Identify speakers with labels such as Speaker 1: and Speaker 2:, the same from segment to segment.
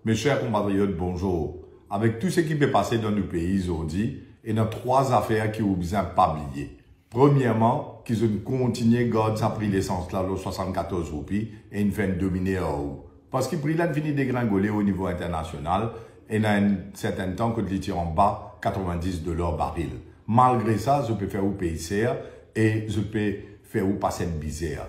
Speaker 1: Mes chers compatriotes, bonjour. Avec tout ce qui peut passer dans nos pays aujourd'hui, il y a trois affaires qui ont besoin de pas oublier. Premièrement, qu'ils ont continué à garder sa prix d'essence là, 74 roupies, et une fin dominer en haut. Parce que le prix là fini dégringoler au niveau international, et il y a un certain temps que il tire en bas, $90 baril. Malgré ça, je peux faire ou payer cher, et je peux faire ou passer une misère.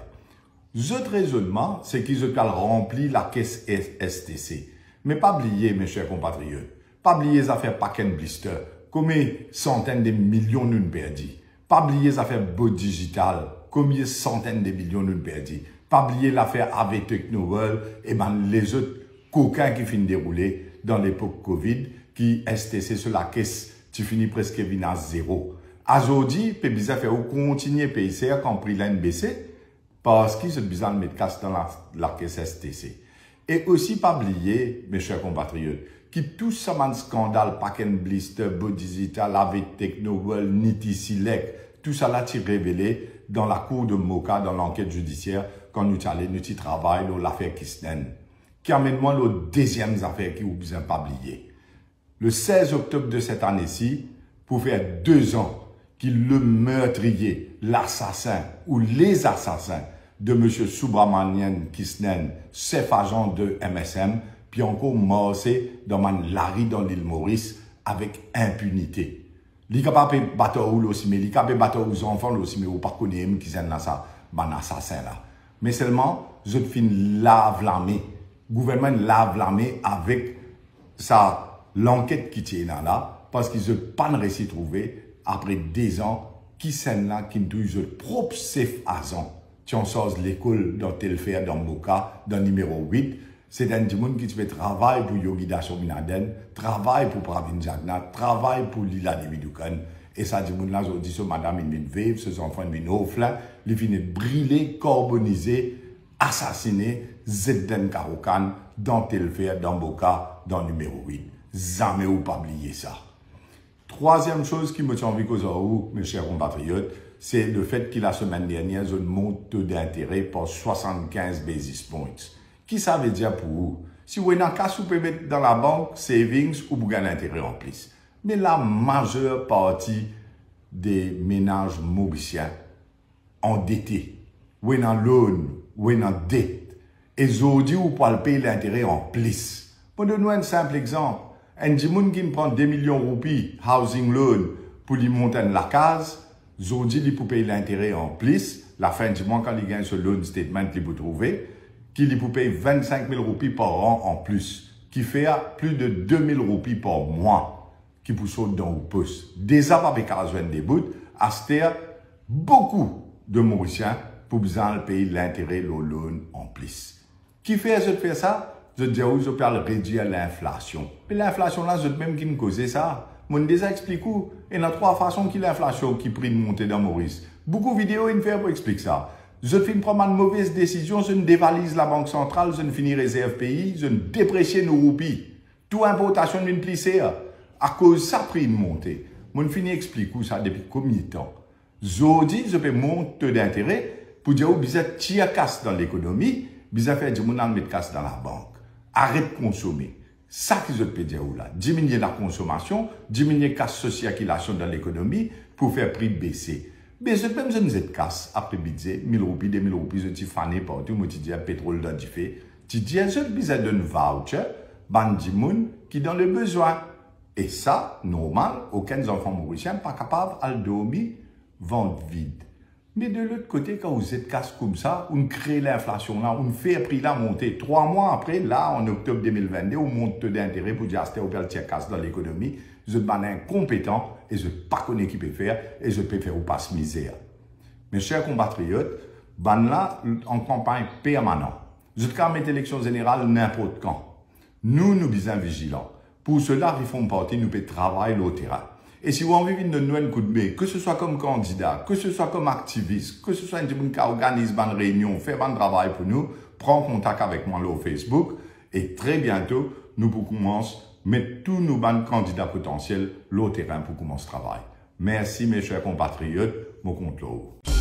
Speaker 1: L'autre raisonnement, c'est qu'ils ont rempli la caisse STC. Mais pas oublier, mes chers compatriotes, pas oublier les affaires paquet blister, combien centaines de millions nous perdus. Pas oublier les affaires Beau Digital, combien centaines de millions nous perdus. Pas oublier l'affaire AV Technoworld et les autres coquins qui finissent dérouler dans l'époque Covid, qui STC sur la caisse, tu finis presque à zéro. Aujourd'hui, peut bien faire continuer à payer ça quand le prix l'a baissé, parce qu'ils ont besoin de mettre casse dans la caisse STC. Et aussi, pas oublier, mes chers compatriotes, que tout ça, man scandale, paquet blister, Beau Digital, AV Technoworld, Niti Select, tout ça là, tu révélé dans la cour de Moka, dans l'enquête judiciaire, quand nous allons, nous travaillons, l'affaire Kisnen. Qui amène-moi la deuxième affaire qui vous besoin pas oublier. Le 16 octobre de cette année-ci, pour faire 2 ans, qu'il le meurtrier, l'assassin ou les assassins de M. Subramanian Kisnen, chef agent de MSM, puis encore morcé dans man Larry dans l'île Maurice avec impunité. Li capable battre aussi, mais li capable battre aux enfants aussi, mais ou pas connaître qui sont dans ça, ban assassin là. Mais seulement, je fin lave l'armée. Gouvernement lave l'armée avec l'enquête qui tient là, parce qu'ils n'ont pas réussi à trouver, après 2 ans, qui sont là, qui ont eu propre chef agent. Tu en sors de l'école dans Telfer, dans Moka, dans numéro 8. C'est un monde qui fait travail pour Yogida Sominaden, travail pour Pravin Jagna, travail pour Lila Devidoukan. Et ça, du monde là, je dis, madame, il vient vivre, ses enfants, ils viennent au flanc, ils viennent brûler, carboniser, assassiner, Zedden Karokan, dans Telfer, dans Moka, dans numéro 8. Jamais ou pas oublier ça. Troisième chose qui me tient envie qu'aujourd'hui, mes chers compatriotes, c'est le fait que la semaine dernière, je monte d'intérêt pour 75 basis points. Qui ça veut dire pour vous? Si vous avez un cas, vous pouvez mettre dans la banque, savings ou vous gagnez l'intérêt en plus. Mais la majeure partie des ménages mauriciens endettés, ou en loan, ou en dette, et aujourd'hui, vous pouvez payer l'intérêt en plus. Pour donner un simple exemple, un gens qui prend 2 millions de roupies, housing loan, pour lui monter la case, aujourd'hui, il peut payer l'intérêt en plus. La fin du mois, quand il gagne ce loan statement qu'il peut trouver, qu'il peut payer 25 000 roupies par an en plus, qui fait plus de 2 000 roupies par mois, qui peut sauter dans le poste. Déjà, avec 15 des bouts, à ce terre, beaucoup de Mauriciens pour besoin de payer l'intérêt, le loan en plus. Qui fait ça? Je dis, je peux réduire l'inflation. Mais l'inflation là, c'est même qui me cause ça. Mon déjà explique où. Il y a 3 façons que l'inflation qui prie de monter dans Maurice. Beaucoup de vidéos, ils font pour expliquer ça. Je fais prendre une mauvaise décision, je ne dévalise la banque centrale, je ne finis réserve pays, je ne déprécie nos roupies. Tout importation d'une plissée, à cause de ça prix de monter. Mon finis explique où ça depuis combien de temps. Je dis, je peux monter d'intérêt pour dire, vous avez tiré casse dans l'économie, vous avez fait du monde mettre casse dans la banque. Arrête de consommer. Ça qui je peux dire là. Diminuer la consommation, diminuer la circulation dans l'économie pour faire prix baisser. Mais je même je ne casse après budget, 1000 roupies, 2000 roupies, je t'ai fané partout, moi tu dis pétrole dans du fait. Tu dis, je besoin d'un voucher, bandi moun qui dans le besoin. Et ça, normal, aucun enfant mauricien pas capable de dormir, vendre vide. Mais de l'autre côté, quand vous êtes casse comme ça, on crée l'inflation là, on fait le prix là monter. 3 mois après, là, en octobre 2022, on monte d'intérêt pour dire, c'était au casse dans l'économie. Je suis incompétent et je ne sais pas qui peut faire et je peux faire ou pas misère. Mes chers compatriotes, ban là, en campagne permanente. Je peux mettre l'élection générale n'importe quand. Nous besoin vigilants. Pour cela, ils font partie, nous pouvons travailler au terrain. Et si vous avez envie de nous donner un coup de main, que ce soit comme candidat, que ce soit comme activiste, que ce soit un qui organise une réunion, fait un travail pour nous, prends contact avec moi là au Facebook et très bientôt, nous pouvons commencer à mettre tous nos candidats potentiels là au terrain pour commencer ce travail. Merci mes chers compatriotes, mon compte là.